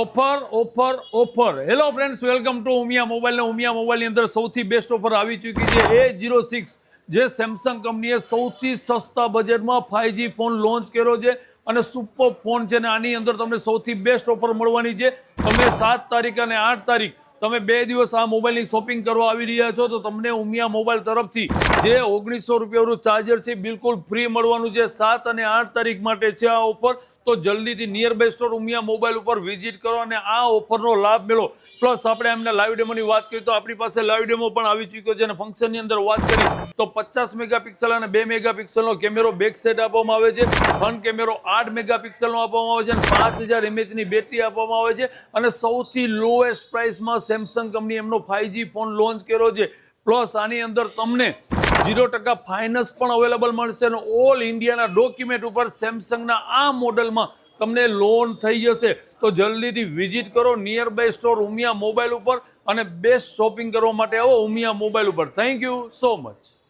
Offer offer offer hello friends, welcome to Umiya mobile. ને ઉમિયા મોબાઈલની અંદર સૌથી બેસ્ટ ઓફર આવી ચૂકી છે A06, જે સેમસંગ કંપનીએ સૌથી સસ્તા બજેટમાં 5G ફોન લોન્ચ કર્યો છે અને સુપર ફોન છે. ને આની અંદર તમને સૌથી બેસ્ટ ઓફર મળવાની છે. તમે 7 તારીખ અને 8 તારીખ તમે 2 દિવસ આ મોબાઈલની શોપિંગ કરવા આવી રહ્યા છો તો તમને ઉમિયા મોબાઈલ તરફથી જે 1900 રૂપિયાનું ચાર્જર છે બિલકુલ ફ્રી મળવાનું છે. 7 અને 8 તારીખ માટે છે આ ઓફર. તો જલ્દીથી nearby store Umiya mobile ઉપર વિઝિટ કરો અને આ ઓફરનો લાભ મેળવો. પ્લસ આપણે એમને લાઈવ ડેમોની વાત કરી તો આપણી પાસે લાઈવ ડેમો પણ આવી ચૂક્યો છે. અને ફંક્શનની અંદર વાત કરી તો 50 મેગાપિક્સલ અને 2 મેગાપિક્સલનો કેમેરો બેક સાઈડ આપવામાં આવે છે. ફ્રન્ટ કેમેરો 8 મેગાપિક્સલનો આપવામાં આવે છે અને 5000 mAhની બેટરી આપવામાં આવે છે. અને સૌથી લોએસ્ટ પ્રાઇસમાં સેમસંગ કંપની એમનો 5G ફોન લોન્ચ કર્યો છે. પ્લસ આની અંદર તમને 0% ફાઇનાન્સ પણ અવેલેબલ મળશે અને ઓલ ઇન્ડિયાના ડોક્યુમેન્ટ ઉપર સેમસંગના આ મોડલમાં તમને લોન થઈ જશે. તો જલ્દીથી વિઝિટ કરો nearby store Umiya mobile ઉપર અને બેસ્ટ શોપિંગ કરવા માટે આવો ઉમિયા મોબાઈલ ઉપર. Thank you so much.